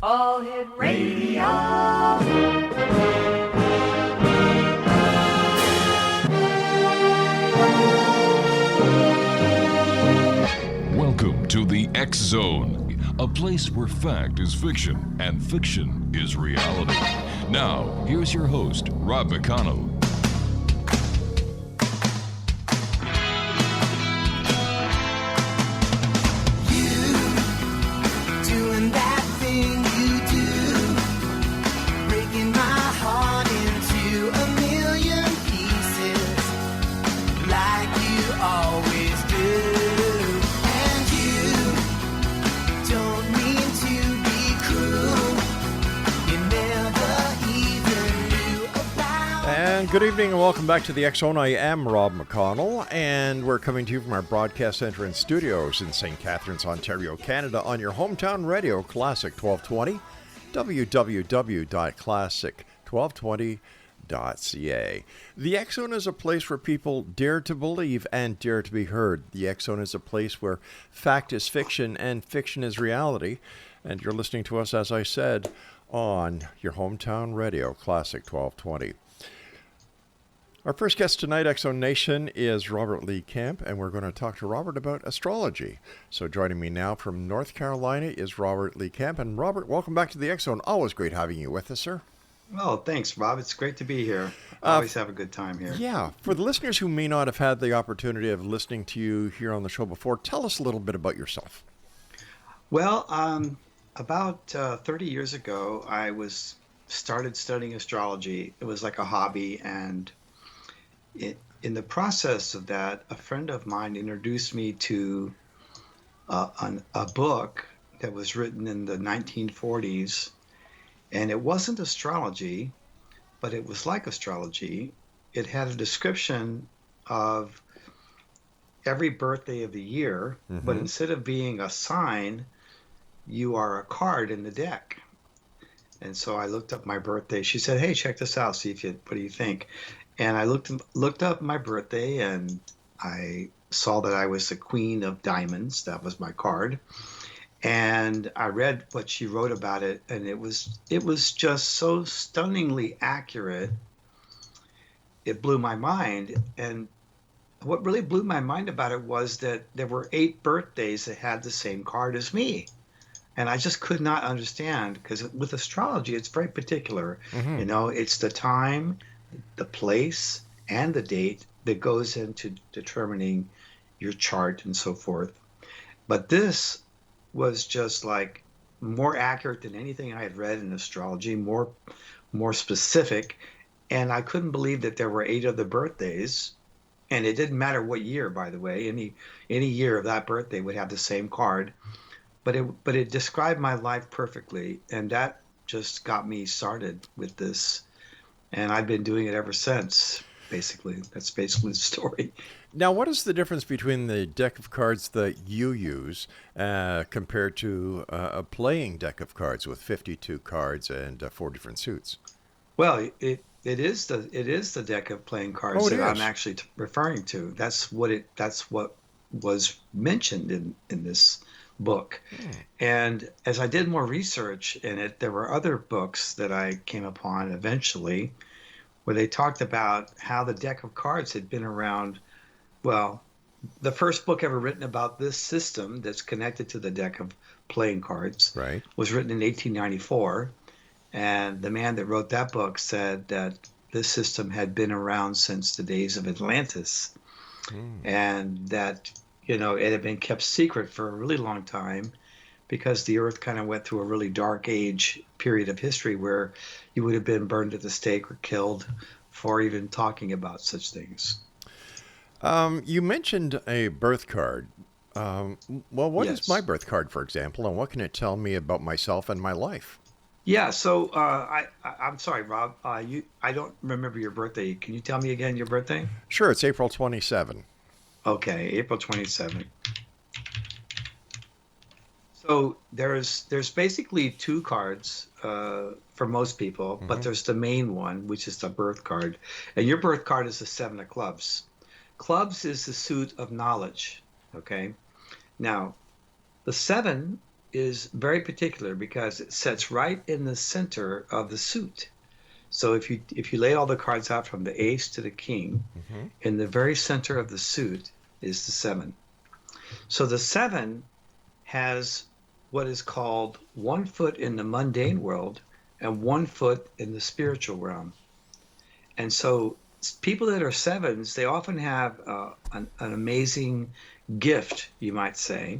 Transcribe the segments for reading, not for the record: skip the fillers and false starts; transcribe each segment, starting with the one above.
All Hit Radio. Welcome to the X Zone, a place where fact is fiction and fiction is reality. Now, here's your host, Rob McConnell. Good evening and welcome back to the X Zone. I am Rob McConnell, and we're coming to you from our broadcast center and studios in St. Catharines, Ontario, Canada, on your hometown radio, Classic 1220, www.classic1220.ca. The X Zone is a place where people dare to believe and dare to be heard. The X Zone is a place where fact is fiction and fiction is reality. And you're listening to us, as I said, on your hometown radio, Classic 1220. Our first guest tonight, X Zone Nation, is Robert Lee Camp, and we're going to talk to Robert about astrology. So joining me now from North Carolina is Robert Lee Camp. And Robert, welcome back to the X Zone. Always great having you with us, sir. Well, thanks, Rob. It's great to be here. I always have a good time here. Yeah. For the listeners who may not have had the opportunity of listening to you here on the show before, tell us a little bit about yourself. Well, about 30 years ago, I started studying astrology. It was like a hobby, and in the process of that, a friend of mine introduced me to a book that was written in the 1940s, and it wasn't astrology, but it was like astrology. It had a description of every birthday of the year, but instead of being a sign, you are a card in the deck. And so I looked up my birthday. She said, "Hey, check this out. What do you think?" And I looked up my birthday, and I saw that I was the Queen of Diamonds. That was my card. And I read what she wrote about it, and it was just so stunningly accurate. It blew my mind. And what really blew my mind about it was that there were 8 birthdays that had the same card as me. And I just could not understand, because with astrology, it's very particular. You know, it's the time, the place, and the date that goes into determining your chart and so forth. But this was just like more accurate than anything I had read in astrology, more specific. And I couldn't believe that there were 8 other birthdays. And it didn't matter what year, by the way. Any year of that birthday would have the same card. But it described my life perfectly. And that just got me started with this. And I've been doing it ever since, basically. That's basically the story. Now, what is the difference between the deck of cards that you use compared to a playing deck of cards with 52 cards and 4 different suits? Well, it is the deck of playing cards that I'm actually referring to. That's what was mentioned in this book. And as I did more research in it, there were other books that I came upon eventually where they talked about how the deck of cards had been around. Well, the first book ever written about this system that's connected to the deck of playing cards was written in 1894. And the man that wrote that book said that this system had been around since the days of Atlantis. And that it had been kept secret for a really long time because the earth kind of went through a really dark age period of history where you would have been burned at the stake or killed for even talking about such things. You mentioned a birth card. What is my birth card, for example, and what can it tell me about myself and my life? Yeah, so I'm sorry, Rob. I don't remember your birthday. Can you tell me again your birthday? Sure, it's April 27. Okay, April 27. So there's basically 2 cards for most people, but there's the main one, which is the birth card. And your birth card is the 7 of clubs. Clubs is the suit of knowledge, okay? Now, the 7 is very particular because it sets right in the center of the suit. So if you lay all the cards out from the ace to the king, Mm-hmm. in the very center of the suit is the seven. So the seven has what is called one foot in the mundane world and one foot in the spiritual realm. And so people that are sevens, they often have an amazing gift, you might say.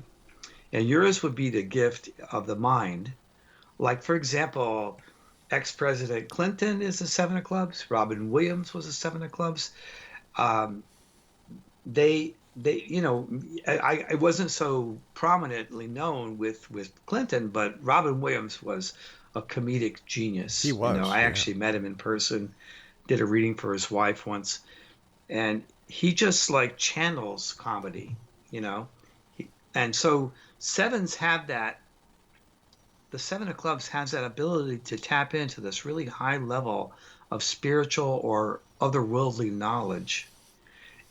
And yours would be the gift of the mind. Like, for example, ex-President Clinton is a seven of clubs. Robin Williams was a seven of clubs. Um, I wasn't so prominently known with Clinton, but Robin Williams was a comedic He genius. was, I yeah. actually met him in person, did a reading for his wife once, and he just like channels comedy, you know. And so sevens have that. The seven of clubs has that ability to tap into this really high level of spiritual or otherworldly knowledge.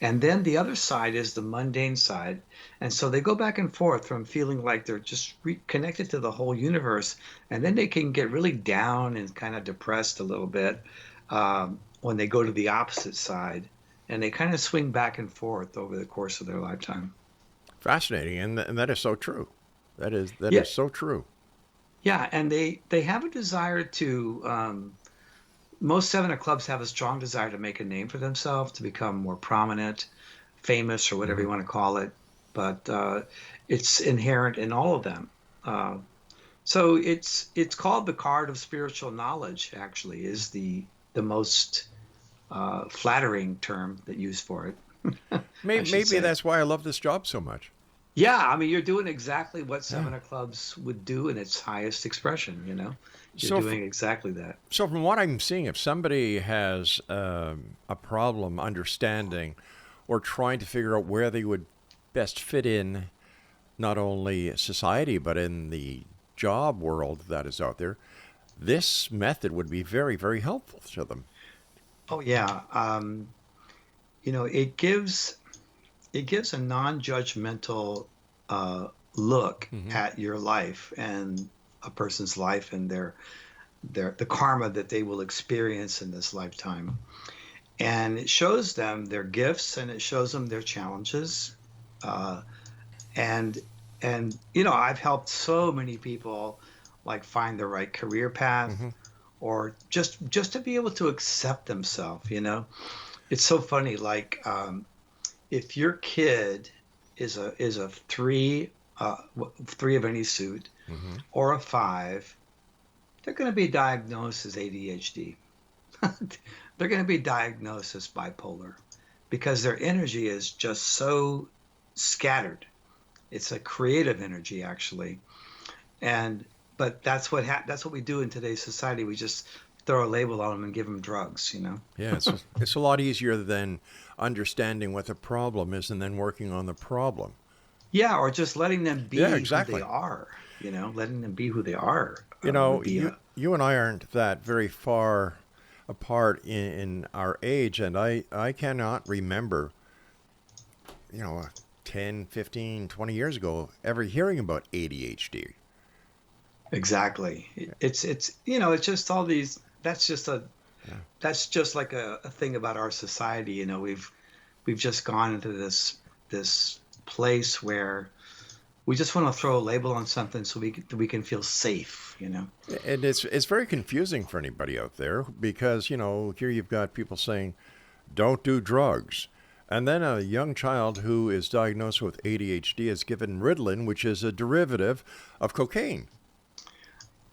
And then the other side is the mundane side. And so they go back and forth from feeling like they're just connected to the whole universe. And then they can get really down and kind of depressed a little bit when they go to the opposite side. And they kind of swing back and forth over the course of their lifetime. Fascinating, and that is so true. That is Yeah. so true. Yeah. And they have a desire to, most seven of clubs have a strong desire to make a name for themselves, to become more prominent, famous, or whatever Mm-hmm. you want to call it. But it's inherent in all of them. Uh, so it's called the card of spiritual knowledge. Actually, is the most flattering term that used for it. I should Maybe say. that's why I love this job so much. Yeah, I mean, you're doing exactly what Yeah. seven of clubs would do in its highest expression. You're So, doing exactly that. so from what I'm seeing, if somebody has a problem understanding or trying to figure out where they would best fit in, not only society but in the job world that is out there, this method would be very, very helpful to them. Oh yeah, it gives a non-judgmental look Hmm. at your life and a person's life and the karma that they will experience in this lifetime. And it shows them their gifts and it shows them their challenges. Uh, and I've helped so many people like find the right career path Hmm. or just to be able to accept themselves. It's so funny. Like if your kid is a three of any suit Hmm. or a five, they're going to be diagnosed as ADHD. They're going to be diagnosed as bipolar because their energy is just so scattered. It's a creative energy, actually, and but that's what we do in today's society. We just throw a label on them and give them drugs. Yeah, it's a lot easier than understanding what the problem is and then working on the problem. Yeah, or just letting them be Yeah, who they exactly. are. Letting them be who they are You would know, be you and I aren't that very far apart in our age, and I cannot remember, 10, 15, 20 years ago, ever hearing about ADHD. exactly. It's just all these. Yeah. That's just like a thing about our society. We've just gone into this place where we just want to throw a label on something so we can feel safe. And it's very confusing for anybody out there because, here you've got people saying, don't do drugs. And then a young child who is diagnosed with ADHD is given Ritalin, which is a derivative of cocaine.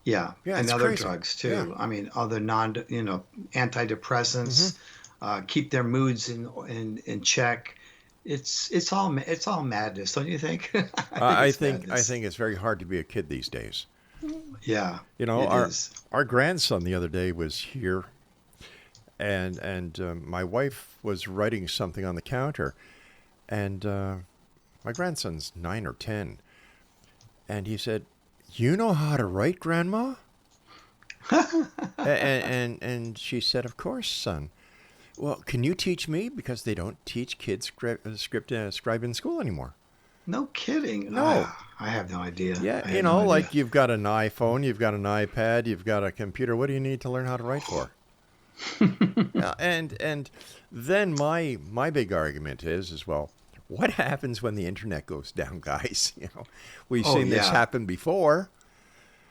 Yeah, Yeah, and it's other crazy. drugs Yeah. too. I mean, other Hmm. antidepressants, keep their moods in check. It's all madness, don't you think? I think I it's think I madness. think it's very hard to be a kid these days. Yeah, You know, it our is. our grandson the other day was here, and my wife was writing something on the counter, and my grandson's 9 or 10, and he said, "You know how to write, Grandma?" And she said, "Of course, son." Well, can you teach me because they don't teach kids script scribe in school anymore? No kidding. No. I have no idea. Yeah, I have no idea. like you've got an iPhone, you've got an iPad, you've got a computer. What do you need to learn how to write for? Yeah, and then my big argument is well, what happens when the internet goes down, guys? We've seen this happen before.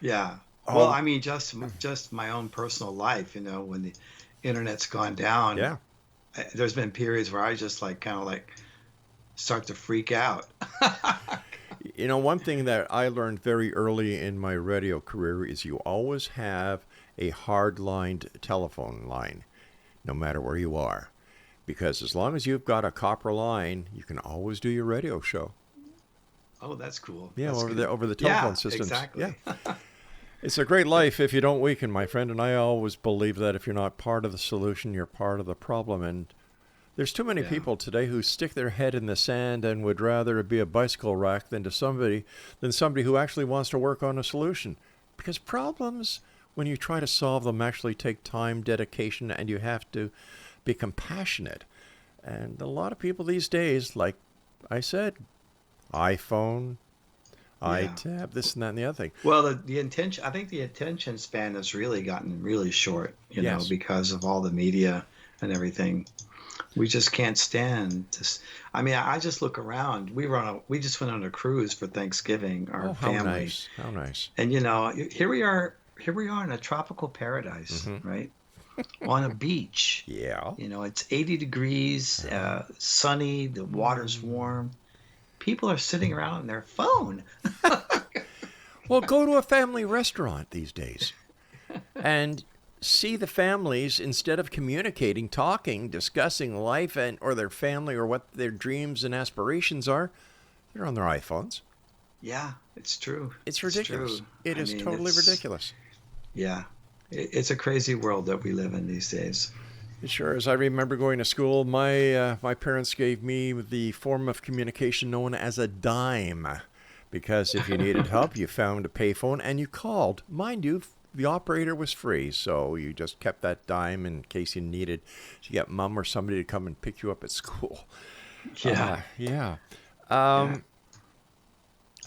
Yeah. Oh. Well, I mean, just my own personal life, when the internet's gone down. Yeah. There's been periods where I just kind of start to freak out. One thing that I learned very early in my radio career is you always have a hard-lined telephone line, no matter where you are. Because as long as you've got a copper line, you can always do your radio show. Oh, that's cool. Yeah, that's over the telephone systems. Exactly. Yeah. It's a great life if you don't weaken, my friend. And I always believe that if you're not part of the solution, you're part of the problem. And there's too many people today who stick their head in the sand and would rather be a bicycle rack than somebody who actually wants to work on a solution. Because problems, when you try to solve them, actually take time, dedication, and you have to be compassionate. And a lot of people these days, like I said, iPhone, iTab, this and that and the other thing. Well, the attention, I think the attention span has really gotten really short, because of all the media and everything. We just can't stand this. I mean, I just look around. We just went on a cruise for Thanksgiving, our family. How nice. And here we are in a tropical paradise, right? On a beach. Yeah. It's 80 degrees, sunny, the water's warm. People are sitting around on their phone. Well, go to a family restaurant these days and see the families, instead of communicating, talking, discussing life or their family or what their dreams and aspirations are, they're on their iPhones. Yeah, it's true. It's ridiculous. True. It is totally ridiculous. Yeah. It's a crazy world that we live in these days. It sure is. I remember going to school. My parents gave me the form of communication known as a dime, because if you needed help, you found a payphone and you called. Mind you, the operator was free, so you just kept that dime in case you needed to get mom or somebody to come and pick you up at school. Yeah. How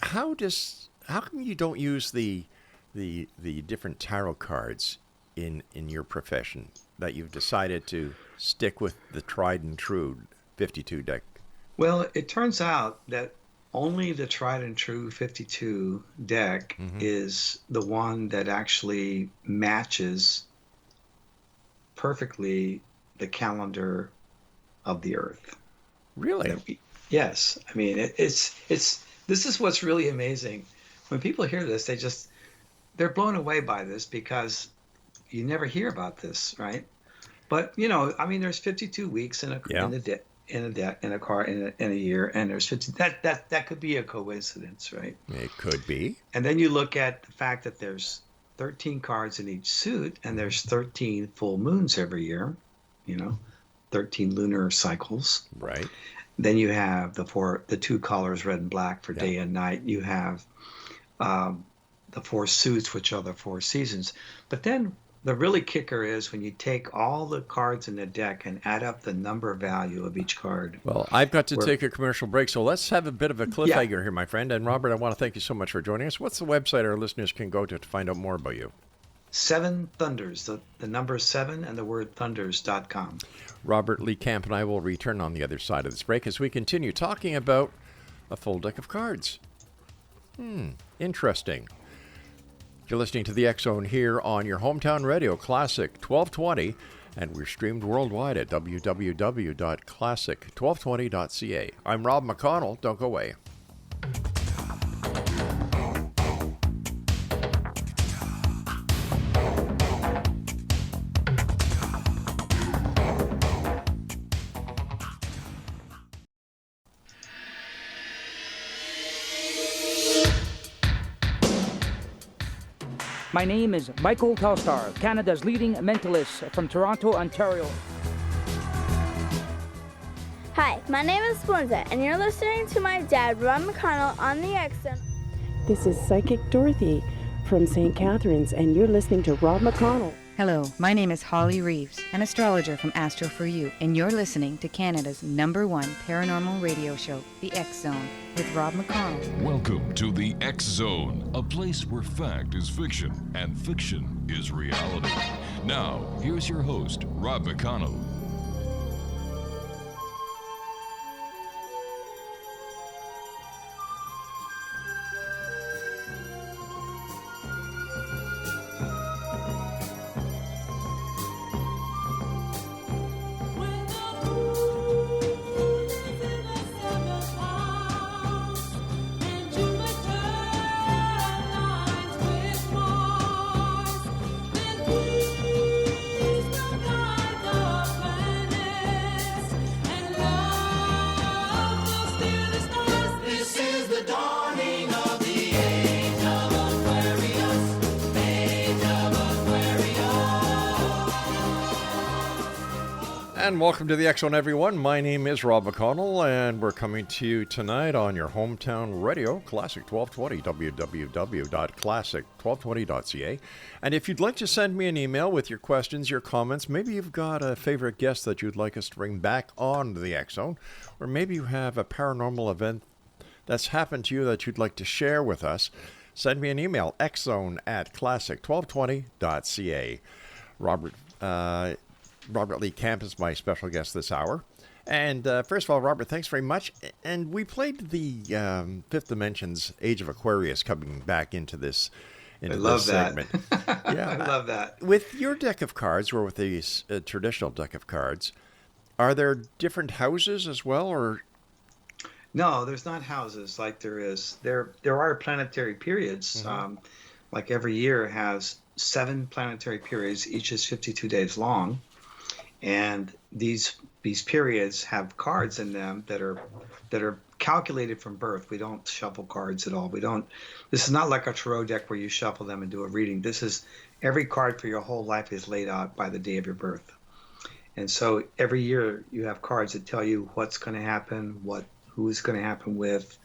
come you don't use the different tarot cards in your profession, that you've decided to stick with the tried and true 52 deck? Well, it turns out that only the tried and true 52 deck is the one that actually matches perfectly the calendar of the Earth. Really? Yes. I mean, this is what's really amazing. When people hear this, they're blown away by this, because you never hear about this, right? But there's 52 weeks in a year, and there's 50. That could be a coincidence, right? It could be. And then you look at the fact that there's 13 cards in each suit, and there's 13 full moons every year. 13 lunar cycles. Right. Then you have the two colors, red and black, for day and night. You have the four suits, which are the four seasons. But then the really kicker is when you take all the cards in the deck and add up the number value of each card. Well, I've got to take a commercial break, so let's have a bit of a cliffhanger here, my friend. And Robert, I want to thank you so much for joining us. What's the website our listeners can go to find out more about you? Seven Thunders, the number 7 and the word thunders.com. Robert Lee Camp and I will return on the other side of this break as we continue talking about a full deck of cards. Interesting. You're listening to the X-Zone here on your hometown radio, Classic 1220, and we're streamed worldwide at www.classic1220.ca. I'm Rob McConnell. Don't go away. My name is Michael Telstar, Canada's leading mentalist from Toronto, Ontario. Hi, my name is Splenda, and you're listening to my dad, Rob McConnell, on the X-Zone. This is Psychic Dorothy from St. Catharines, and you're listening to Rob McConnell. Hello, my name is Holly Reeves, an astrologer from Astro for You, and you're listening to Canada's #1 paranormal radio show, The X Zone, with Rob McConnell. Welcome to the X Zone, a place where fact is fiction and fiction is reality. Now, here's your host, Rob McConnell. And welcome to the X Zone, everyone. My name is Rob McConnell, and we're coming to you tonight on your hometown radio, Classic 1220, www.classic1220.ca. And if you'd like to send me an email with your questions, your comments, maybe you've got a favorite guest that you'd like us to bring back on the X Zone, or maybe you have a paranormal event that's happened to you that you'd like to share with us, send me an email, xzone@classic1220.ca. Robert Lee Camp is my special guest this hour. And first of all, Robert, thanks very much. And we played the Fifth Dimension's Age of Aquarius coming back into this segment. Yeah, I love that. With your deck of cards, or with the traditional deck of cards, are there different houses as well, or? No, there's not houses like there is. There are planetary periods. Mm-hmm. Like every year has 7 planetary periods. Each is 52 days long. And these periods have cards in them that are calculated from birth. We don't shuffle cards at all. This is not like a tarot deck where you shuffle them and do a reading. This is every card for your whole life is laid out by the day of your birth. And so every year you have cards that tell you what's going to happen, who is going to happen with,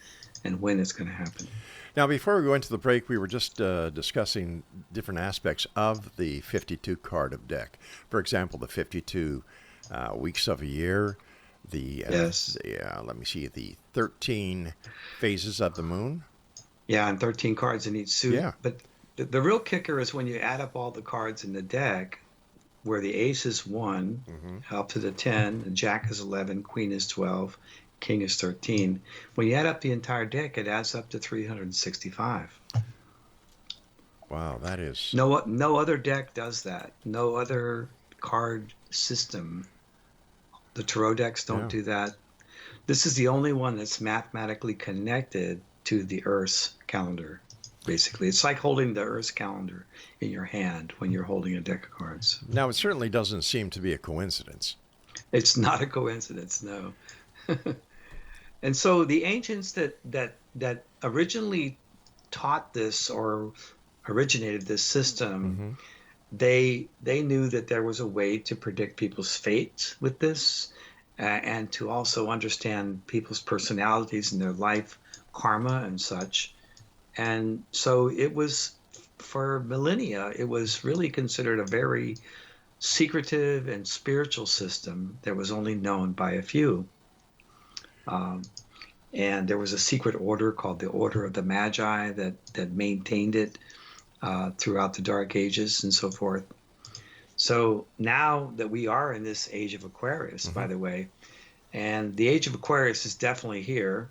and when it's going to happen. Now, before we go into the break, we were just discussing different aspects of the 52 card of deck. For example, the 52 weeks of a year, the 13 phases of the moon. Yeah, and 13 cards in each suit. Yeah. But the real kicker is when you add up all the cards in the deck, where the ace is 1, mm-hmm. up to the 10, the jack is 11, queen is 12, king is 13. When you add up the entire deck, it adds up to 365. Wow, that is... No other deck does that. No other card system. The tarot decks don't do that. This is the only one that's mathematically connected to the Earth's calendar, basically. It's like holding the Earth's calendar in your hand when you're holding a deck of cards. Now, it certainly doesn't seem to be a coincidence. It's not a coincidence, no. And so the ancients that originally taught this or originated this system, mm-hmm. they knew that there was a way to predict people's fates with this, and to also understand people's personalities and their life karma and such. And so it was, for millennia, it was really considered a very secretive and spiritual system that was only known by a few. And there was a secret order called the Order of the Magi that maintained it throughout the Dark Ages and so forth. So now that we are in this age of Aquarius, mm-hmm. by the way, and the age of Aquarius is definitely here.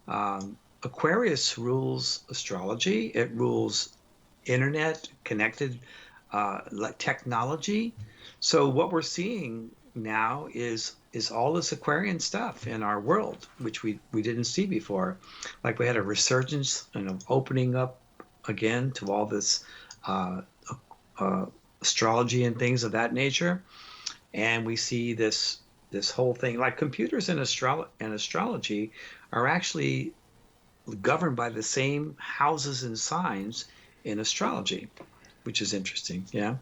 Aquarius rules astrology. It rules internet, connected technology. So what we're seeing now is all this Aquarian stuff in our world, which we didn't see before. Like we had a resurgence and an opening up again to all this astrology and things of that nature. And we see this whole thing, like computers and astrology are actually governed by the same houses and signs in astrology, which is interesting. Yeah.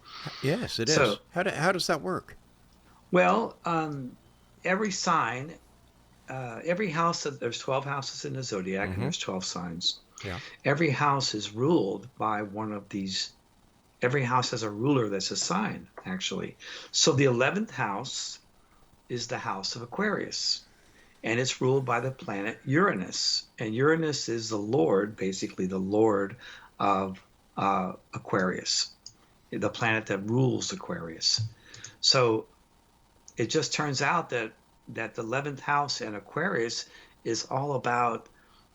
Yes, it is. So, how does that work? Well, every sign, every house, there's 12 houses in the zodiac, mm-hmm. and there's 12 signs. Yeah. Every house is ruled by one of these every house has a ruler that's a sign, actually. So the 11th house is the house of Aquarius, and it's ruled by the planet Uranus. And Uranus is the Lord, basically the Lord of Aquarius, the planet that rules Aquarius. So it just turns out that the 11th house in Aquarius is all about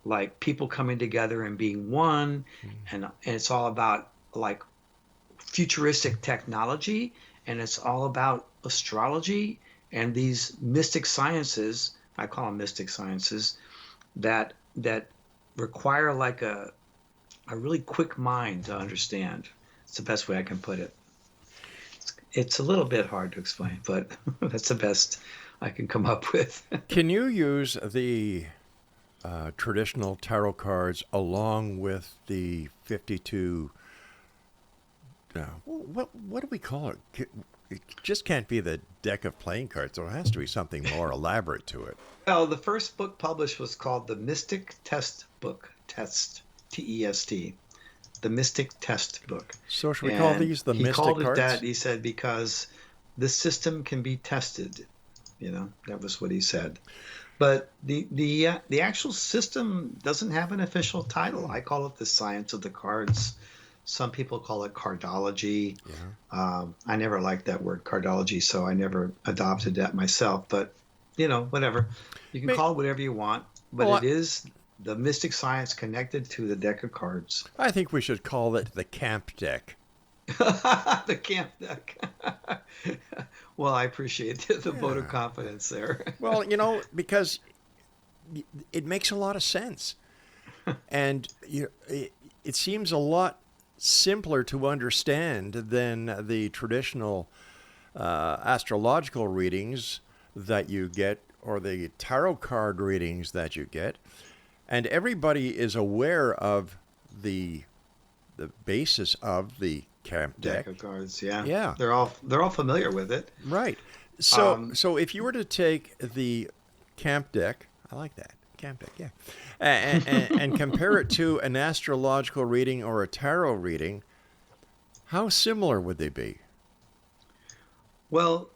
like people coming together and being one, and it's all about like futuristic technology, and it's all about astrology and these mystic sciences. I call them mystic sciences that require like a really quick mind to understand. It's the best way I can put it. It's a little bit hard to explain, but that's the best I can come up with. Can you use the traditional tarot cards along with the 52? What do we call it? It just can't be the deck of playing cards. There has to be something more elaborate to it. Well, the first book published was called the Mystic Test Book. Test, T-E-S-T. The Mystic Test Book. So should we call these the mystic cards? He called it that, he said, because this system can be tested. You know, that was what he said. But the actual system doesn't have an official title. I call it the science of the cards. Some people call it cardology. Yeah. I never liked that word cardology, so I never adopted that myself. But, you know, whatever. You can call it whatever you want, but it is the mystic science connected to the deck of cards. I think we should call it the camp deck. The camp deck. Well, I appreciate the vote of confidence there. Well, you know, because it makes a lot of sense. And it seems a lot simpler to understand than the traditional astrological readings that you get or the tarot card readings that you get. And everybody is aware of the basis of the camp deck of cards. Yeah, yeah, they're all familiar with it. Right. So if you were to take the camp deck, I like that camp deck, yeah, and compare it to an astrological reading or a tarot reading, how similar would they be? Well,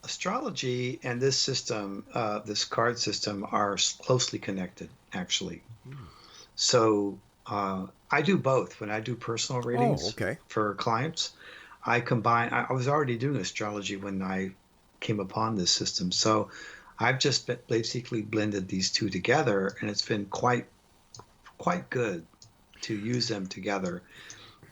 astrology and this system, this card system, are closely connected, actually. So I do both. When I do personal readings for clients, I combine. I was already doing astrology when I came upon this system. So I've just basically blended these two together, and it's been quite good to use them together.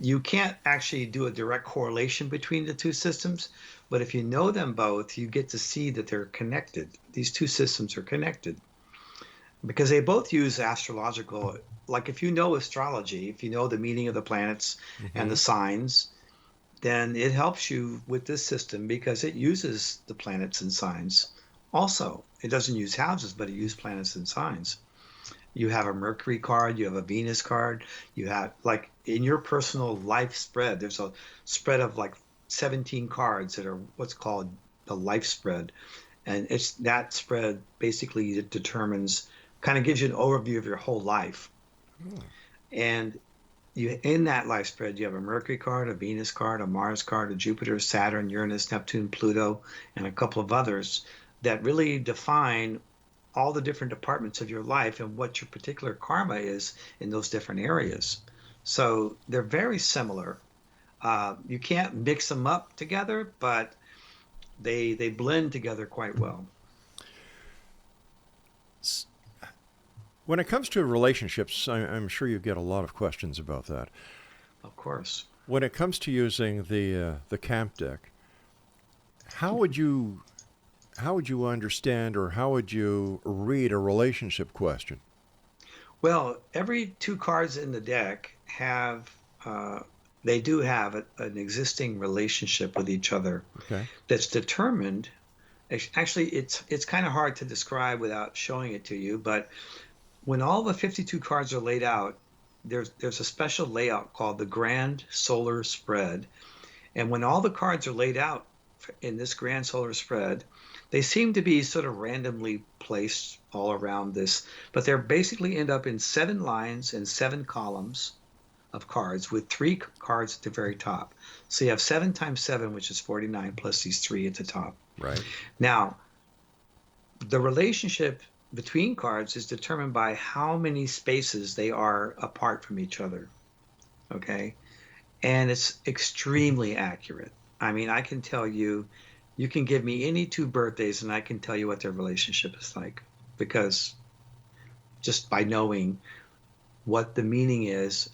You can't actually do a direct correlation between the two systems, but if you know them both, you get to see that they're connected. These two systems are connected because they both use astrological. Like if you know astrology, if you know the meaning of the planets and the signs, then it helps you with this system because it uses the planets and signs. Also, it doesn't use houses, but it uses planets and signs. You have a Mercury card, you have a Venus card, you have, like in your personal life spread, there's a spread of like 17 cards that are what's called the life spread. And it's that spread basically determines, kind of gives you an overview of your whole life. And you, in that life spread, you have a Mercury card, a Venus card, a Mars card, a Jupiter, Saturn, Uranus, Neptune, Pluto, and a couple of others that really define all the different departments of your life and what your particular karma is in those different areas. So they're very similar. You can't mix them up together, but they blend together quite well. When it comes to relationships, I'm sure you get a lot of questions about that. Of course. When it comes to using the camp deck, how would you understand or how would you read a relationship question? Well, every two cards in the deck have they do have an existing relationship with each other that's determined. Actually, it's kind of hard to describe without showing it to you, but when all the 52 cards are laid out, there's a special layout called the Grand Solar Spread. And when all the cards are laid out in this Grand Solar Spread, they seem to be sort of randomly placed all around this, but they basically end up in 7 lines and 7 columns of cards with 3 cards at the very top. So you have 7 times 7, which is 49, plus these 3 at the top. Right. Now, the relationship between cards is determined by how many spaces they are apart from each other. Okay? And it's extremely accurate. I mean, I can tell you, you can give me any 2 birthdays and I can tell you what their relationship is like, because just by knowing what the meaning is,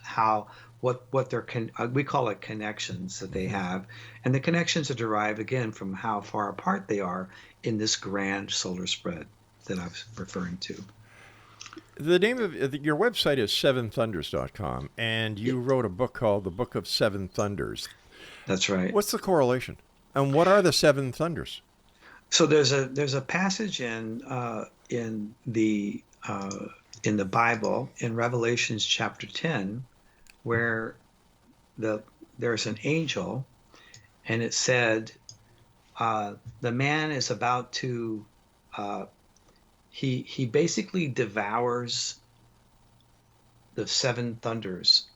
what their we call it connections that they have, and the connections are derived again from how far apart they are in this grand solar spread that I was referring to. The name of your website is seventhunders.com, and you wrote a book called The Book of Seven Thunders. That's right. What's the correlation, and what are the 7 thunders? So there's a passage in the Bible, in Revelations chapter 10, where there's an angel, and it said the man is about to he basically devours the 7 thunders,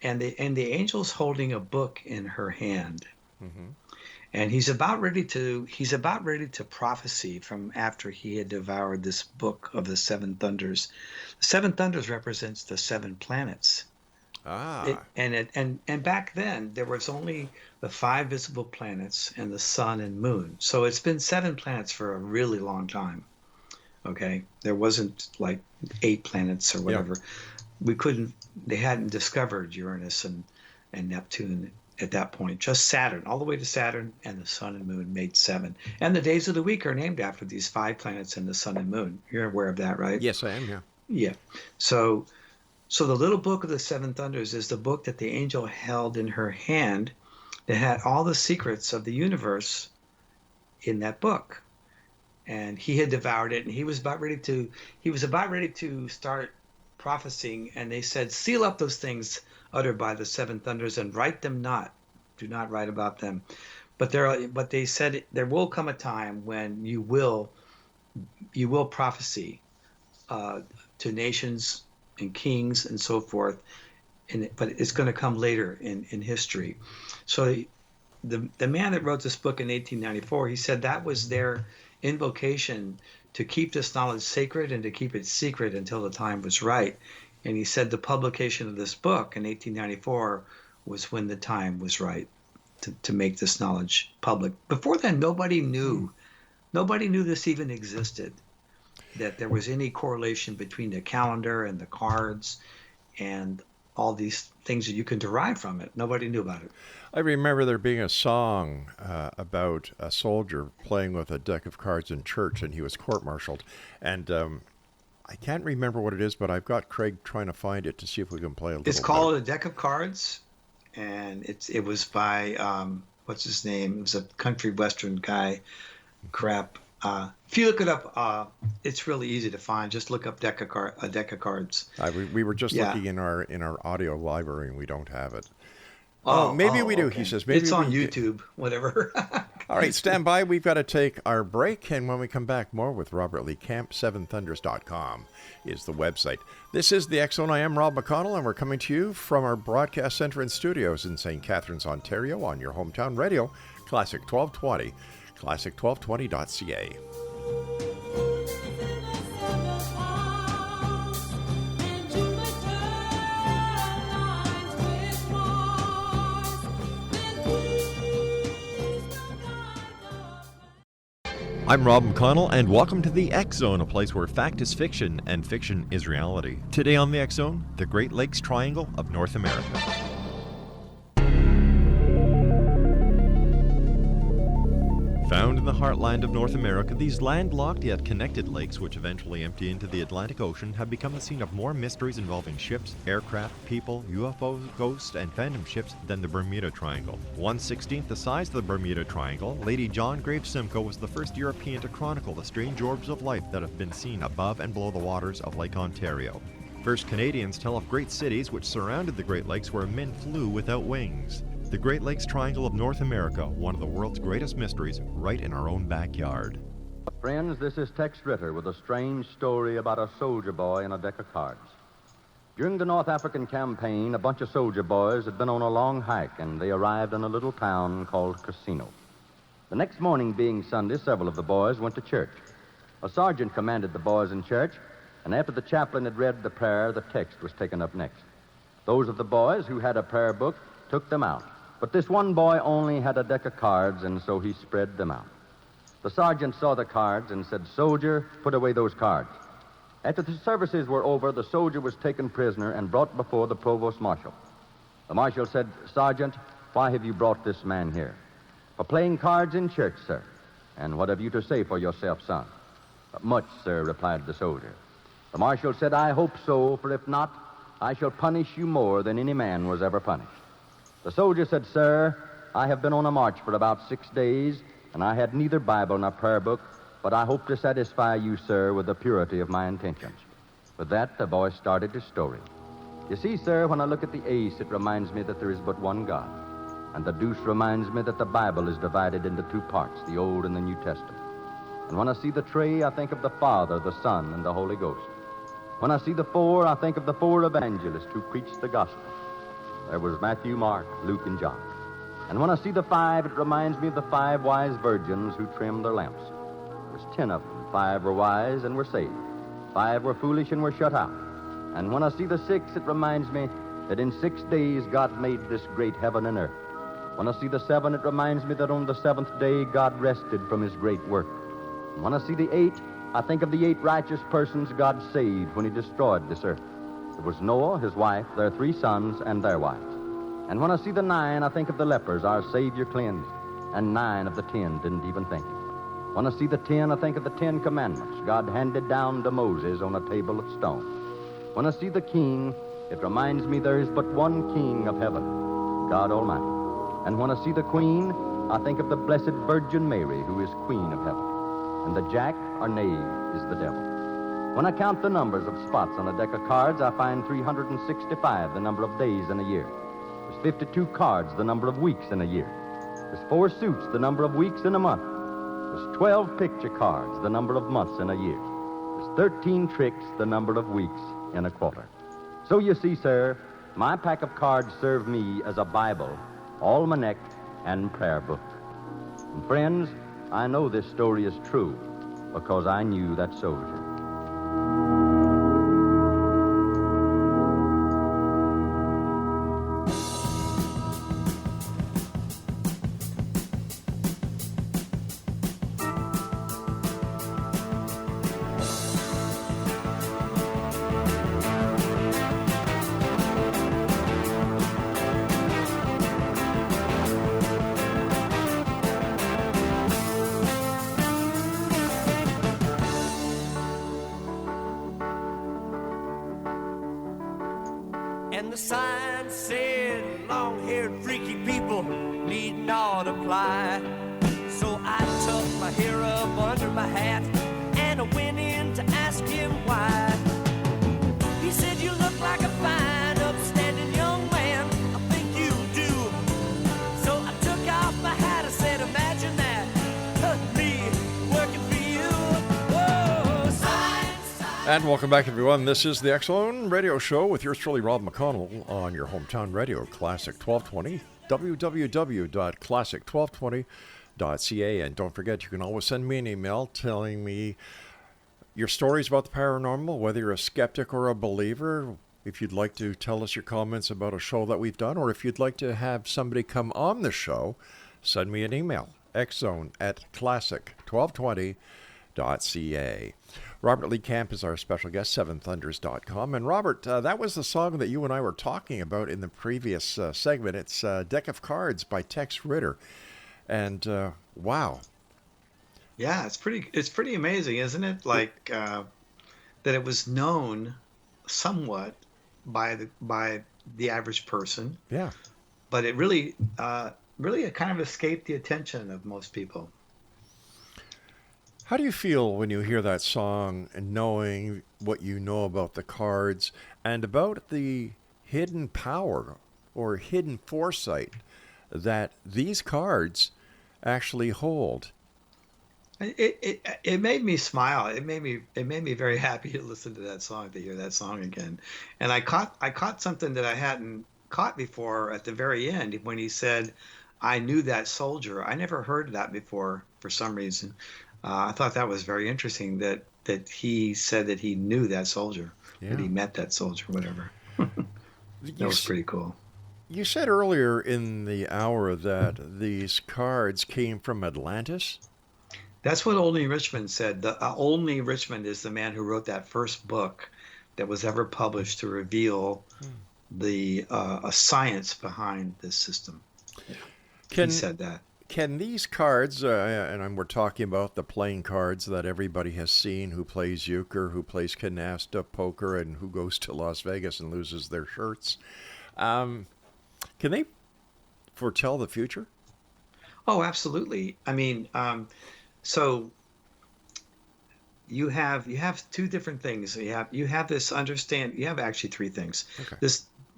and the angel's holding a book in her hand. Mm-hmm. And he's about ready to prophesy from after he had devoured this book of the 7 thunders. The 7 thunders represents the 7 planets. And back then there was only the 5 visible planets and the sun and moon. So it's been 7 planets for a really long time. Okay, there wasn't like 8 planets or whatever. Yeah. They hadn't discovered Uranus and Neptune at that point. Just Saturn, all the way to Saturn, and the sun and moon made 7. And the days of the week are named after these 5 planets and the sun and moon. You're aware of that, right? Yes, I am. Yeah. Yeah. So the little book of the 7 thunders is the book that the angel held in her hand that had all the secrets of the universe in that book. And he had devoured it, and he was about ready to start prophesying, and they said, seal up those things uttered by the 7 thunders and write them not. Do not write about them. But they said there will come a time when you will prophecy to nations and kings and so forth, but it's going to come later in history. So the man that wrote this book in 1894, he said that was their invocation to keep this knowledge sacred and to keep it secret until the time was right. And he said the publication of this book in 1894 was when the time was right to make this knowledge public. Before then, nobody knew this even existed, that there was any correlation between the calendar and the cards and all these things that you can derive from it. Nobody knew about it. I remember there being a song about a soldier playing with a deck of cards in church, and he was court-martialed. And I can't remember what it is, but I've got Craig trying to find it to see if we can play a little. It's called A Deck of Cards, and it was by what's his name? It was a country western guy. Crap. If you look it up, it's really easy to find. Just look up A Deck of Cards. We were just looking in our audio library, and we don't have it. Maybe we do. Okay. He says maybe it's on YouTube. Whatever. All right, stand by. We've got to take our break, and when we come back, more with Robert Lee Camp. seventhunders.com is the website. This is the X Zone. I am Rob McConnell, and we're coming to you from our broadcast center and studios in St. Catharines, Ontario, on your hometown radio, Classic 1220, classic1220.ca. I'm Rob McConnell, and welcome to the X Zone, a place where fact is fiction and fiction is reality. Today on the X Zone, the Great Lakes Triangle of North America. Found in the heartland of North America, these landlocked yet connected lakes, which eventually empty into the Atlantic Ocean, have become the scene of more mysteries involving ships, aircraft, people, UFOs, ghosts, and phantom ships than the Bermuda Triangle. 1/16 the size of the Bermuda Triangle, Lady John Graves Simcoe was the first European to chronicle the strange orbs of life that have been seen above and below the waters of Lake Ontario. First Canadians tell of great cities which surrounded the Great Lakes where men flew without wings. The Great Lakes Triangle of North America, one of the world's greatest mysteries, right in our own backyard. Friends, this is Tex Ritter with a strange story about a soldier boy and a deck of cards. During the North African campaign, a bunch of soldier boys had been on a long hike, and they arrived in a little town called Casino. The next morning, being Sunday, several of the boys went to church. A sergeant commanded the boys in church, and after the chaplain had read the prayer, the text was taken up next. Those of the boys who had a prayer book took them out, but this one boy only had a deck of cards, and so he spread them out. The sergeant saw the cards and said, "Soldier, put away those cards." After the services were over, the soldier was taken prisoner and brought before the provost marshal. The marshal said, "Sergeant, why have you brought this man here?" "For playing cards in church, sir." "And what have you to say for yourself, son?" "Much, sir," replied the soldier. The marshal said, "I hope so, for if not, I shall punish you more than any man was ever punished." The soldier said, "Sir, I have been on a march for about 6 days, and I had neither Bible nor prayer book, but I hope to satisfy you, sir, with the purity of my intentions." With that, the boy started his story. "You see, sir, when I look at the ace, it reminds me that there is but one God. And the deuce reminds me that the Bible is divided into 2 parts, the Old and the New Testament. And when I see the tree, I think of the Father, the Son, and the Holy Ghost. When I see the 4, I think of the 4 evangelists who preached the gospel. There was Matthew, Mark, Luke, and John. And when I see the 5, it reminds me of the 5 wise virgins who trimmed their lamps. There's 10 of them. 5 were wise and were saved. 5 were foolish and were shut out. And when I see the 6, it reminds me that in 6 days God made this great heaven and earth. When I see the 7, it reminds me that on the 7th day God rested from his great work. And when I see the 8, I think of the 8 righteous persons God saved when he destroyed this earth. It was Noah, his wife, their 3 sons, and their wives. And when I see the 9, I think of the lepers our Savior cleansed, and 9 of the 10 didn't even think it. When I see the 10, I think of the 10 commandments God handed down to Moses on a table of stone. When I see the king, it reminds me there is but one king of heaven, God Almighty. And when I see the queen, I think of the Blessed Virgin Mary, who is Queen of Heaven. And the jack, or knave, is the devil. When I count the numbers of spots on a deck of cards, I find 365, the number of days in a year. There's 52 cards, the number of weeks in a year. There's 4 suits, the number of weeks in a month. There's 12 picture cards, the number of months in a year. There's 13 tricks, the number of weeks in a quarter. So you see, sir, my pack of cards serve me as a Bible, almanac, and prayer book. And friends, I know this story is true because I knew that soldier. And the sign said, long-haired freaky people need not apply. So I tucked my hair up under my hat and I went in to ask him why. He said, "You look like a fine, upstanding young man. I think you do." So I took off my hat. I said, "Imagine that, me working for you." Whoa, sign. And welcome back, everyone. This is the X-Zone Radio Show with yours truly, Rob McConnell, on your hometown radio, Classic 1220, www.classic1220.ca. And don't forget, you can always send me an email telling me your stories about the paranormal, whether you're a skeptic or a believer. If you'd like to tell us your comments about a show that we've done, or if you'd like to have somebody come on the show, send me an email, xzone@classic1220.ca. Robert Lee Camp is our special guest, seventhunders.com. And Robert, that was the song that you and I were talking about in the previous segment. It's Deck of Cards by Tex Ritter. And wow. Yeah, it's pretty amazing, isn't it? Like that it was known somewhat by the average person. Yeah. But it really it kind of escaped the attention of most people. How do you feel when you hear that song and knowing what you know about the cards and about the hidden power or hidden foresight that these cards actually hold? It made me smile. It made me very happy to listen to that song, to hear that song again. And I caught something that I hadn't caught before at the very end when he said, "I knew that soldier." I never heard that before for some reason. I thought that was very interesting that he said that he knew that soldier, that Yeah. he met that soldier, whatever. That You, was s- pretty cool. you said earlier in the hour that these cards came from Atlantis. That's what Olney Richmond said. Olney Richmond is the man who wrote that first book that was ever published to reveal the science behind this system. He Can said that. can these cards, we're talking about the playing cards that everybody has seen, who plays euchre, who plays canasta, poker, and who goes to Las Vegas and loses their shirts. Um, can they foretell the future? Oh, absolutely. I mean, so you have two different things. You have this understand. You have actually three things. Okay.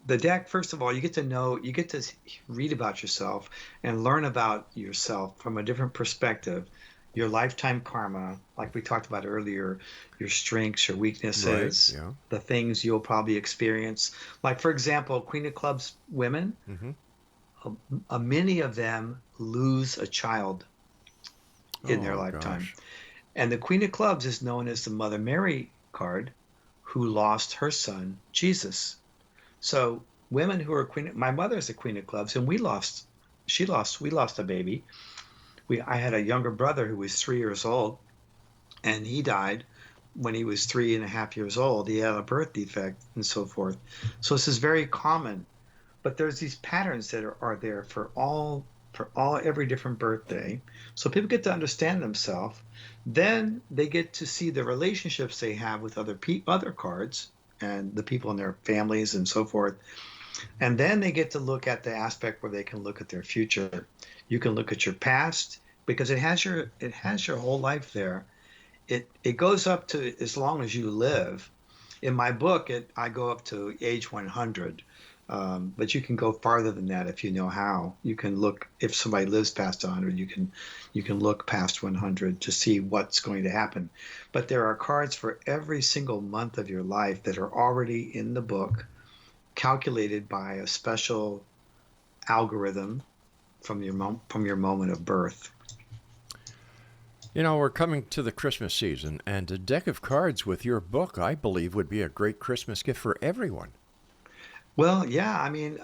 The deck. First of all, you get to read about yourself and learn about yourself from a different perspective. Your lifetime karma, like we talked about earlier, your strengths, your Right. weaknesses, Yeah. the things you'll probably experience. Like for example, Queen of Clubs women, Mm-hmm. many of them lose a child in their Oh lifetime. gosh. And the Queen of Clubs is known as the Mother Mary card, who lost her son, Jesus. So women who are my mother's a Queen of Clubs, and we lost a baby. I had a younger brother who was 3 years old, and he died when he was 3.5 years old. He had a birth defect and so forth. So this is very common, but there's these patterns that are there for all every different birthday. So people get to understand themselves. Then they get to see the relationships they have with other cards and the people in their families and so forth. And then they get to look at the aspect where they can look at their future. You can look at your past because it has your whole life there. It goes up to as long as you live. In my book, I go up to age 100. But you can go farther than that if you know how. You can look if somebody lives past 100. You can look past 100 to see what's going to happen. But there are cards for every single month of your life that are already in the book, calculated by a special algorithm from your moment of birth. You know, we're coming to the Christmas season, and a deck of cards with your book, I believe, would be a great Christmas gift for everyone. Well, yeah, I mean,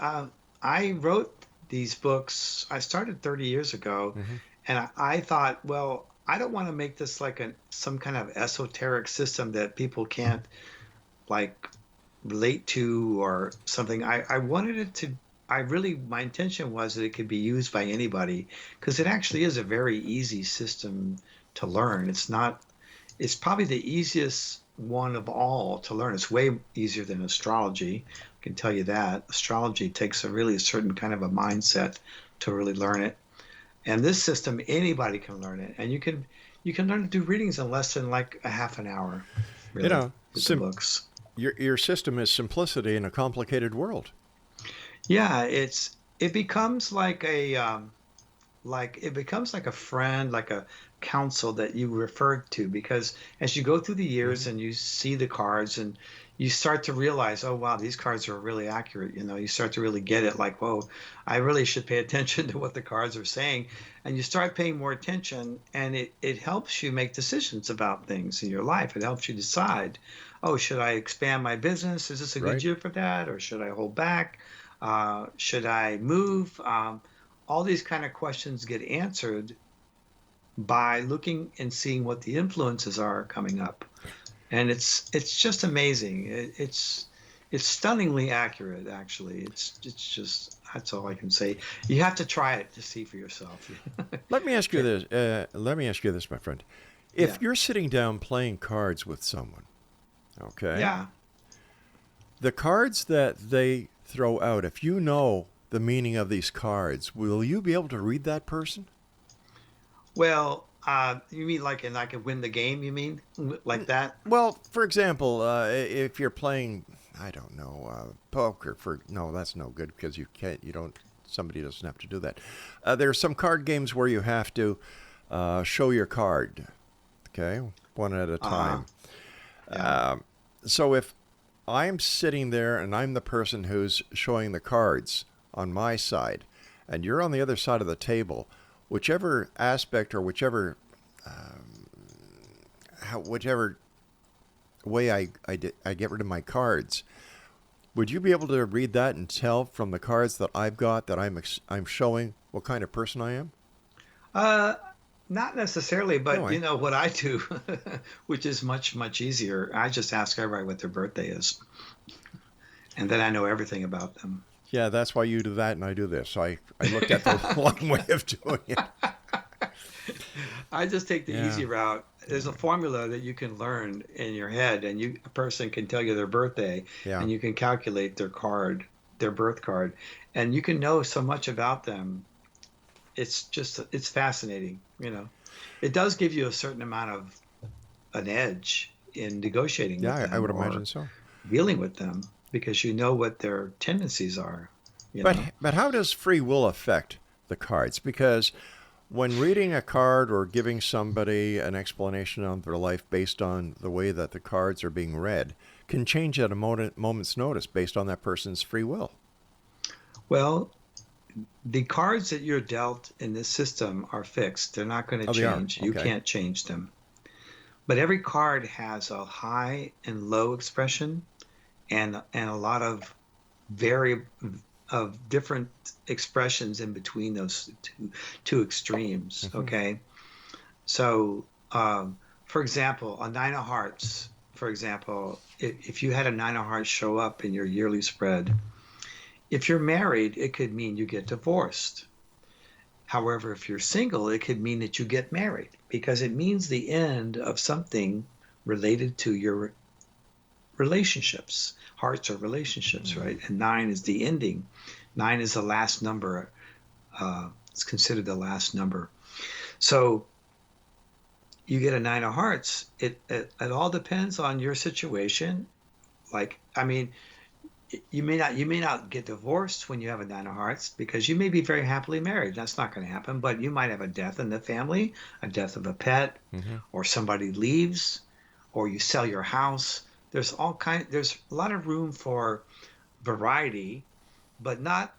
I wrote these books. I started 30 years ago, Mm-hmm. and I thought, well, I don't want to make this like some kind of esoteric system that people can't like relate to or something. I wanted it to. My intention was that it could be used by anybody because it actually is a very easy system to learn. It's probably the easiest one of all to learn. It's way easier than astrology. I can tell you that. Astrology takes a certain kind of a mindset to really learn it. And this system, anybody can learn it. And you can learn to do readings in less than like a half an hour, You really, know, with the books. your system is simplicity in a complicated world. Yeah, it becomes like a friend, like a counsel that you refer to, because as you go through the years and you see the cards and you start to realize, oh wow, these cards are really accurate. You start to really get it, like, whoa, I really should pay attention to what the cards are saying. And you start paying more attention, and it helps you make decisions about things in your life. It helps you decide, oh, should I expand my business? Is this a good Right. year for that? Or should I hold back? Should I move? All these kind of questions get answered by looking and seeing what the influences are coming up, and it's just amazing. It's stunningly accurate, actually. It's just that's all I can say. You have to try it to see for yourself. Let me ask you this. Let me ask you this, my friend. If Yeah. you're sitting down playing cards with someone, okay? Yeah. The cards that they throw out, if you know the meaning of these cards, will you be able to read that person? Well, you mean like and I could win the game? You mean like that? Well, for example, if you're playing, I don't know, poker. No, that's no good because you can't. You don't. Somebody doesn't have to do that. There are some card games where you have to show your card. Okay, one at a time. Yeah. So if I'm sitting there and I'm the person who's showing the cards on my side, and you're on the other side of the table, whichever aspect or whichever way I get rid of my cards, would you be able to read that and tell from the cards that I've got that I'm showing what kind of person I am? Not necessarily, but No, you know what I do, which is much, much easier. I just ask everybody what their birthday is, and then I know everything about them. Yeah, that's why you do that and I do this. I looked at the long way of doing it. I just take the easy route. There's a formula that you can learn in your head, and a person can tell you their birthday, and you can calculate their birth card, and you can know so much about them. It's fascinating, you know. It does give you a certain amount of an edge in negotiating with them. Yeah, I would imagine so. Dealing with them because you know what their tendencies are. You know? But how does free will affect the cards? Because when reading a card or giving somebody an explanation on their life based on the way that the cards are being read can change at a moment's notice based on that person's free will. Well, the cards that you're dealt in this system are fixed. They're not going to change. You can't change them. But every card has a high and low expression and a lot of different expressions in between those two extremes. Mm-hmm. Okay. So, for example, a 9 of hearts, for example, if you had a 9 of hearts show up in your yearly spread, if you're married, it could mean you get divorced. However, if you're single, it could mean that you get married because it means the end of something related to your relationships. Hearts are relationships, right? And 9 is the ending. 9 is the last number. It's considered the last number. So you get a 9 of hearts. It all depends on your situation. Like, I mean, you may not get divorced when you have a 9 of hearts because you may be very happily married. That's not going to happen. But you might have a death in the family, a death of a pet, or somebody leaves, or you sell your house. There's a lot of room for variety, but not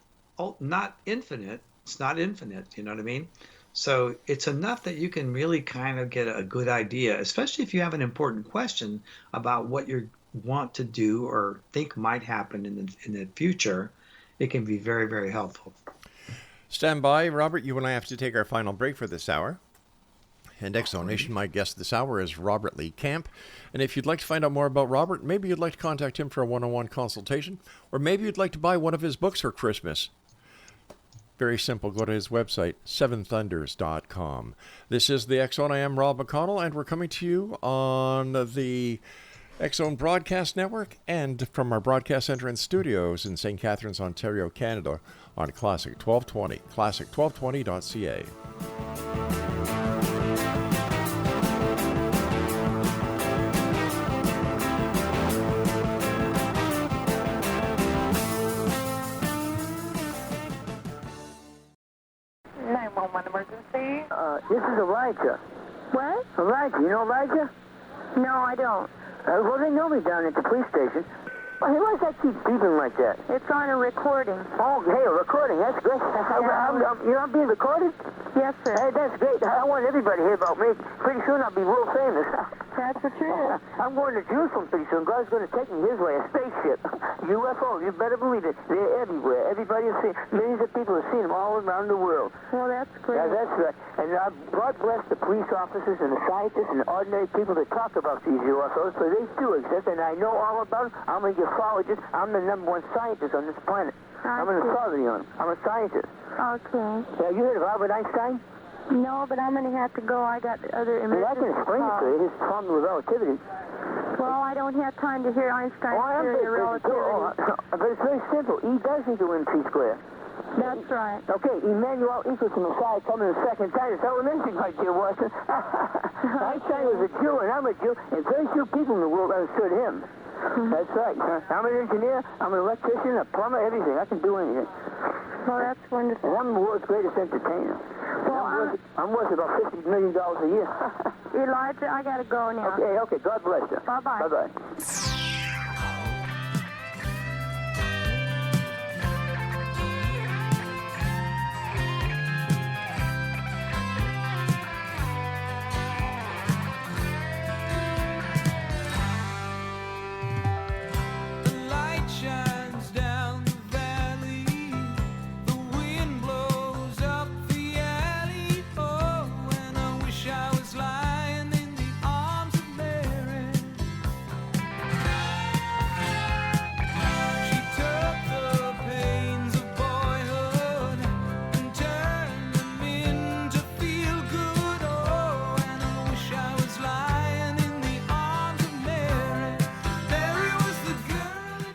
infinite. It's not infinite. You know what I mean? So it's enough that you can really kind of get a good idea, especially if you have an important question about what you want to do or think might happen in the future. It can be very, very helpful. Stand by, Robert. You and I have to take our final break for this hour. And Exonation, my guest this hour is Robert Lee Camp. And if you'd like to find out more about Robert, maybe you'd like to contact him for a one-on-one consultation, or maybe you'd like to buy one of his books for Christmas. Very simple. Go to his website, seventhunders.com. This is the X Zone. I am Rob McConnell, and we're coming to you on the X Zone Broadcast Network and from our broadcast center and studios in St. Catharines, Ontario, Canada, on Classic 1220, classic1220.ca. Emergency. This is Elijah. What? Elijah, you know Elijah? No, I don't. Well, they know me down at the police station. Well, hey, why does that keep beeping like that? It's on a recording. Oh, hey, a recording. That's great. I'm being recorded? Yes, sir. Hey, that's great. I want everybody to hear about me. Pretty soon I'll be world famous. That's the truth. I'm going to Jerusalem pretty soon. God's going to take me his way, a spaceship. UFO, you better believe it. They're everywhere. Everybody has seen millions of people have seen them all around the world. Well, that's great. Yeah, that's right. And God bless the police officers and the scientists and the ordinary people that talk about these UFOs, so they do exist, and I know all about them. I'm a ufologist. I'm the #1 scientist on this planet. I'm an authority on them. I'm a scientist. Okay. Yeah, you heard of Albert Einstein? No, but I'm going to have to go. I got other emergencies. Well, I can explain it to you, his formula of relativity. Well, I don't have time to hear Einstein's theory of relativity. But it's very simple. E does equal MC squared. That's right. Okay, Emmanuel equals the Messiah coming the second time. It's elementary, my dear Watson. Einstein was a Jew, and I'm a Jew, and very few people in the world understood him. That's right. I'm an engineer, I'm an electrician, a plumber, everything. I can do anything. Well, that's wonderful. And I'm the world's greatest entertainer. Well, I'm worth about $50 million a year. Elijah, I got to go now. Okay. God bless you. Bye-bye. Bye-bye.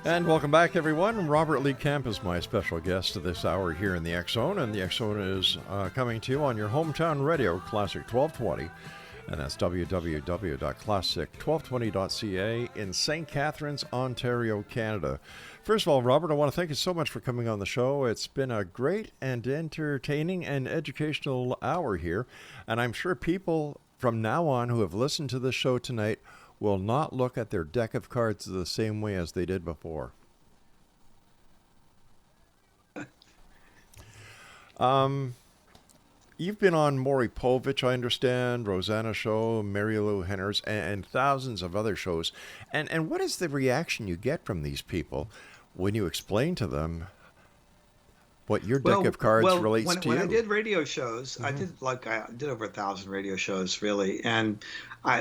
And welcome back, everyone. Robert Lee Kemp is my special guest this hour here in the X Zone, and the X Zone is coming to you on your hometown radio, Classic 1220, and that's www.classic1220.ca in St. Catharines, Ontario, Canada. First of all, Robert, I want to thank you so much for coming on the show. It's been a great and entertaining and educational hour here, and I'm sure people from now on who have listened to this show tonight will not look at their deck of cards the same way as they did before. You've been on Maury Povich, I understand, Rosanna Show, Mary Lou Henners, and thousands of other shows. And what is the reaction you get from these people when you explain to them what your deck of cards relates to you? When I did radio shows, I did over 1,000 radio shows, really, and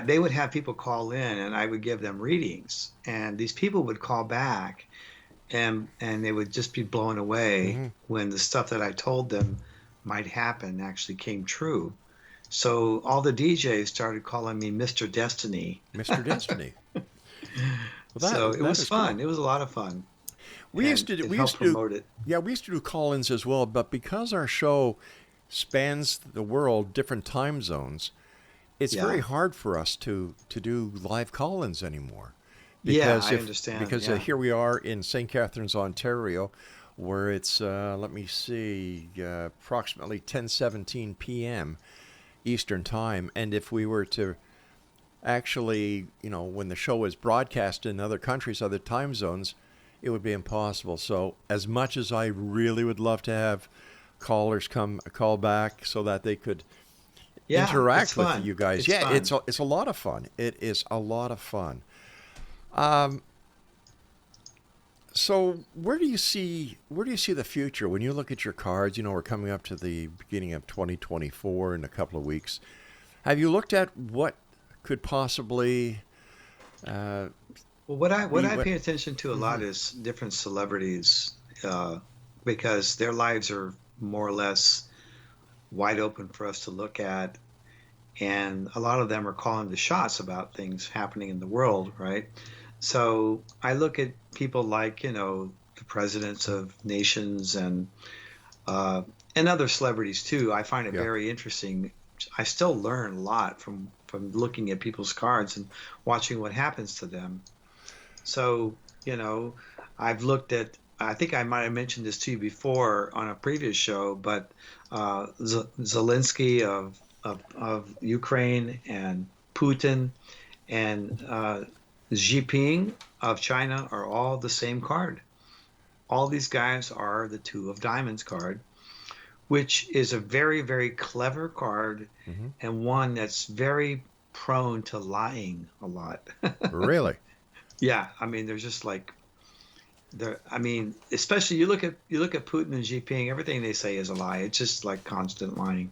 they would have people call in, and I would give them readings, and these people would call back, and they would just be blown away when the stuff that I told them might happen actually came true. So all the DJs started calling me Mr. Destiny. Mr. Destiny. So it was fun. Cool. It was a lot of fun. We used to promote it. Yeah, we used to do call-ins as well, but because our show spans the world, different time zones, it's very hard for us to do live call-ins anymore. Because I understand. Because here we are in St. Catharines, Ontario, where it's, approximately 10:17 p.m. Eastern Time. And if we were to actually, when the show is broadcast in other countries, other time zones, it would be impossible. So as much as I really would love to have callers call back so that they could interact with you guys. It's a lot of fun. It is a lot of fun. So where do you see the future when you look at your cards? We're coming up to the beginning of 2024 in a couple of weeks. Have you looked at what could possibly what I pay attention to a lot is different celebrities, because their lives are more or less wide open for us to look at, and a lot of them are calling the shots about things happening in the world, right? So I look at people like the presidents of nations and other celebrities too. I find it very interesting. I still learn a lot from looking at people's cards and watching what happens to them. So, I've looked at, I think I might have mentioned this to you before on a previous show, but Zelensky of Ukraine and Putin and Xi Jinping of China are all the same card. All these guys are the Two of Diamonds card, which is a very, very clever card and one that's very prone to lying a lot. Really? Yeah, I mean, there's just especially you look at Putin and Xi Jinping, everything they say is a lie. It's just like constant lying.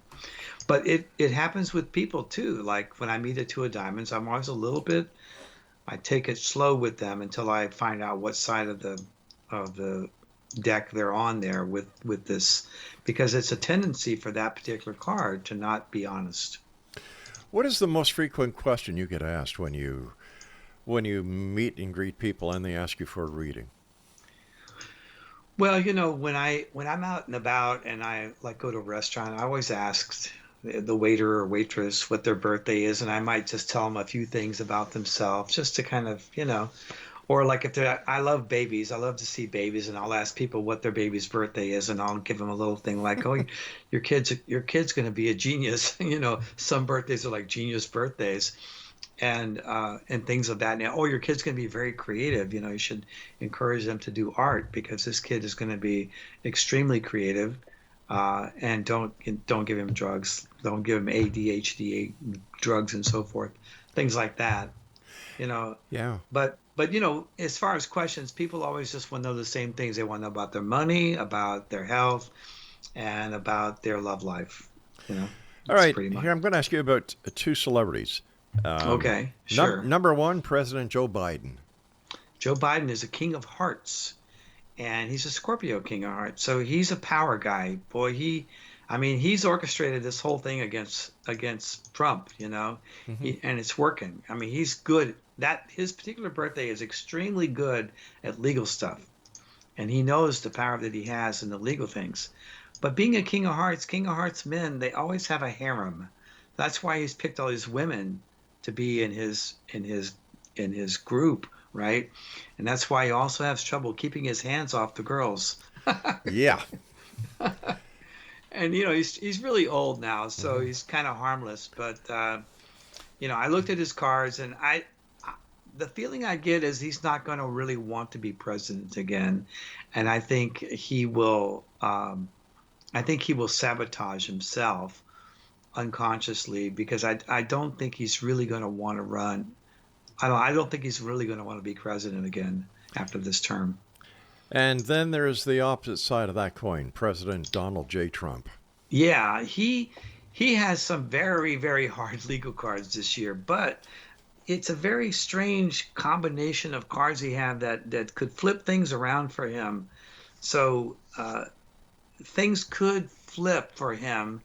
But it happens with people too. Like when I meet a Two of Diamonds, I'm always I take it slow with them until I find out what side of the deck they're on there with this, because it's a tendency for that particular card to not be honest. What is the most frequent question you get asked when you meet and greet people and they ask you for a reading? Well, when I'm out and about and I go to a restaurant, I always ask the waiter or waitress what their birthday is, and I might just tell them a few things about themselves just to kind of, Or like if they're, I love babies. I love to see babies, and I'll ask people what their baby's birthday is, and I'll give them a little thing like, "Oh, your kid's going to be a genius." Some birthdays are like genius birthdays, and things of that. Now, oh, your kid's going to be very creative. You should encourage them to do art because this kid is going to be extremely creative. And don't give him drugs. Don't give him ADHD drugs and so forth, things like that. Yeah. But as far as questions, people always just want to know the same things. They want to know about their money, about their health, and about their love life. All right. Here, I'm going to ask you about two celebrities. Okay, sure. Number one, President Joe Biden. Joe Biden is a king of hearts, and he's a Scorpio king of hearts. So he's a power guy. Boy, he's orchestrated this whole thing against Trump, and it's working. I mean, he's good. His particular birthday is extremely good at legal stuff, and he knows the power that he has in the legal things. But being a king of hearts men, they always have a harem. That's why he's picked all these women to be in his group, right? And that's why he also has trouble keeping his hands off the girls. Yeah. And he's really old now, so he's kind of harmless. But I looked at his cards, and the feeling I get is he's not going to really want to be president again, and I think he will. I think he will sabotage himself unconsciously because I don't think he's really going to want to run. I don't think he's really going to want to be president again after this term. And then there's the opposite side of that coin, President Donald J. Trump. Yeah, he has some very, very hard legal cards this year, but it's a very strange combination of cards he had that could flip things around for him. So things could flip for him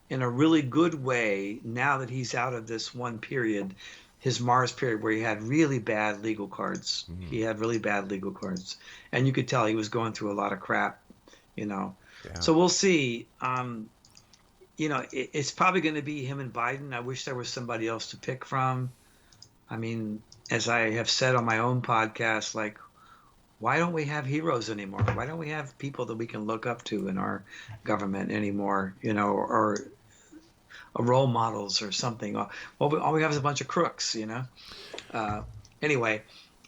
in a really good way now that he's out of this one period, his Mars period, where he had really bad legal cards. He had really bad legal cards. And you could tell he was going through a lot of crap, Yeah. So we'll see. It's probably going to be him and Biden. I wish there was somebody else to pick from. I mean, as I have said on my own podcast, like, why don't we have heroes anymore? Why don't we have people that we can look up to in our government anymore, or role models or something? Well, all we have is a bunch of crooks, Anyway,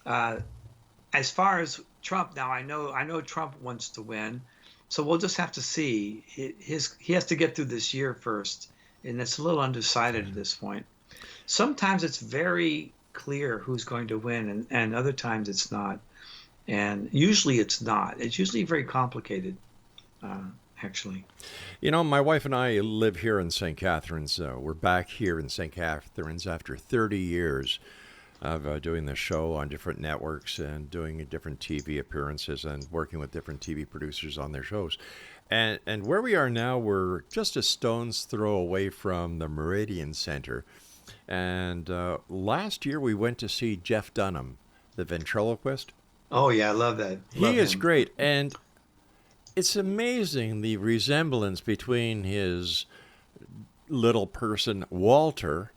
as far as Trump, now I know Trump wants to win, so we'll just have to see. He has to get through this year first, and it's a little undecided at this point. Sometimes it's very clear who's going to win, and other times it's not. And usually it's not. It's usually very complicated, actually. My wife and I live here in St. Catharines. We're back here in St. Catharines after 30 years of doing the show on different networks and doing different TV appearances and working with different TV producers on their shows. And where we are now, we're just a stone's throw away from the Meridian Center. And last year we went to see Jeff Dunham, the ventriloquist. Oh, yeah, I love that. He is great. And it's amazing the resemblance between his little person, Walter,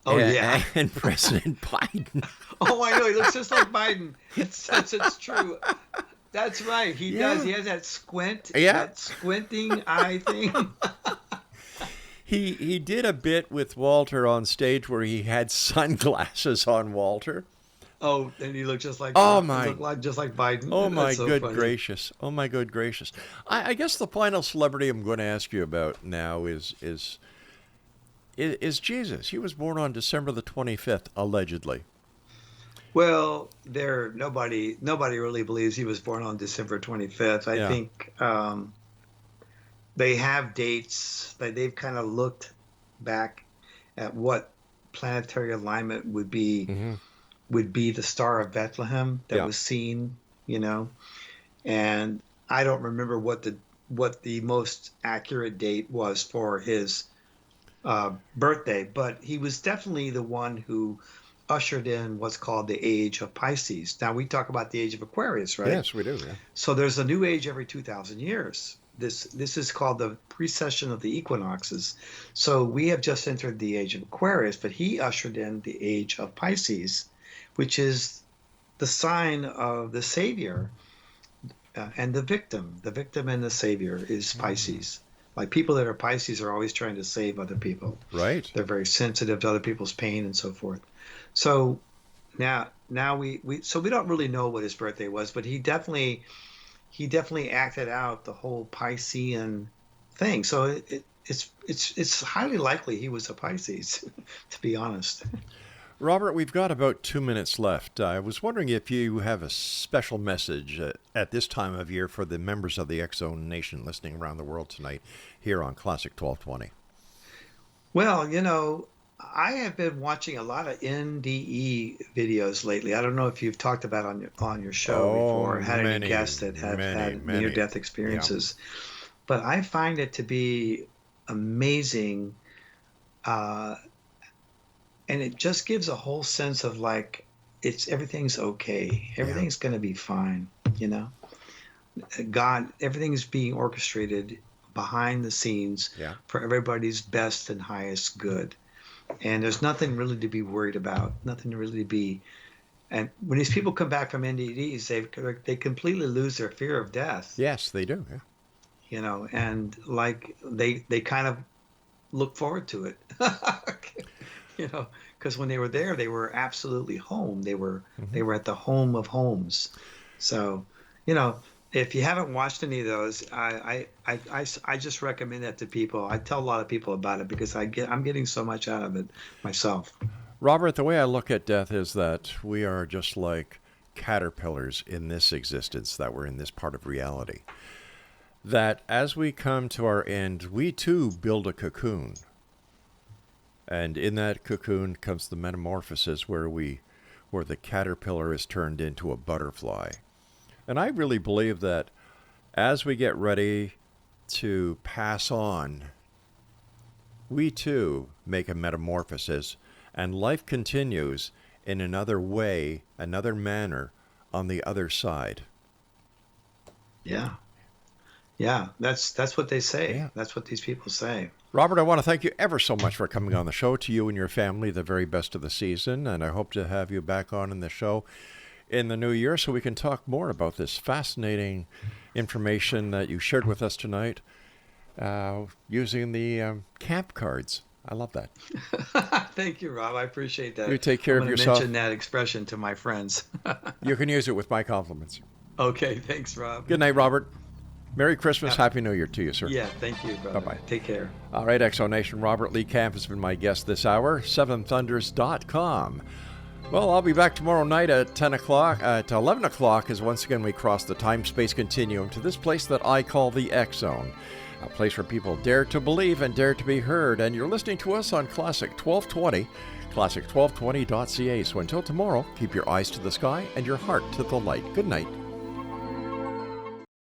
and President Biden. Oh, I know. He looks just like Biden. It's true. That's right. He does. He has that squint, that squinting eye thing. He did a bit with Walter on stage where he had sunglasses on Walter. Oh, and he looked just like just like Biden. Oh my good gracious! Oh my good gracious! I guess the final celebrity I'm going to ask you about now is Jesus. He was born on December the 25th, allegedly. Well, nobody really believes he was born on December 25th. I think they have dates. They've kind of looked back at what planetary alignment would be. Mm-hmm. Would be the Star of Bethlehem that was seen, and I don't remember what the most accurate date was for his birthday, but he was definitely the one who ushered in what's called the age of Pisces. Now we talk about the age of Aquarius, right? Yes, we do. Yeah. So there's a new age every 2,000 years. This is called the precession of the equinoxes. So we have just entered the age of Aquarius, but he ushered in the age of Pisces, which is the sign of the savior and the victim. The victim and the savior is Pisces. Like people that are Pisces are always trying to save other people. Right. They're very sensitive to other people's pain and so forth. So now we don't really know what his birthday was, but he definitely acted out the whole Piscean thing. So it's highly likely he was a Pisces, to be honest. Robert, we've got about 2 minutes left. I was wondering if you have a special message at this time of year for the members of the X-Zone Nation listening around the world tonight here on Classic 1220. Well, I have been watching a lot of NDE videos lately. I don't know if you've talked about on your show before, had any guests that have had near-death experiences. Yeah. But I find it to be amazing, and it just gives a whole sense of like everything's okay, everything's going to be fine. God, everything's being orchestrated behind the scenes for everybody's best and highest good. And there's nothing really to be worried about, nothing really to be. And when these people come back from NDEs, they completely lose their fear of death. Yes, they do. Yeah. And like they kind of look forward to it. Because when they were there, they were absolutely home. They were at the home of homes. So, if you haven't watched any of those, I just recommend that to people. I tell a lot of people about it because I'm getting so much out of it myself. Robert, the way I look at death is that we are just like caterpillars in this existence, that we're in this part of reality. That as we come to our end, we too build a cocoon. And in that cocoon comes the metamorphosis where the caterpillar is turned into a butterfly. And I really believe that as we get ready to pass on, we too make a metamorphosis, and life continues in another way, another manner on the other side. Yeah. Yeah, that's what they say. Yeah. That's what these people say. Robert, I want to thank you ever so much for coming on the show. To you and your family, the very best of the season, and I hope to have you back on in the show in the new year so we can talk more about this fascinating information that you shared with us tonight using the camp cards. I love that. Thank you, Rob. I appreciate that. You take care of yourself. Mention that expression to my friends. You can use it with my compliments. Okay, thanks, Rob. Good night, Robert. Merry Christmas, Happy New Year to you, sir. Yeah, thank you, brother. Bye-bye. Take care. All right, X-Zone Nation, Robert Lee Camp has been my guest this hour, seventhunders.com. Well, I'll be back tomorrow night at 10 o'clock, at 11 o'clock, as once again we cross the time-space continuum to this place that I call the X-Zone, a place where people dare to believe and dare to be heard. And you're listening to us on Classic 1220, classic1220.ca. So until tomorrow, keep your eyes to the sky and your heart to the light. Good night.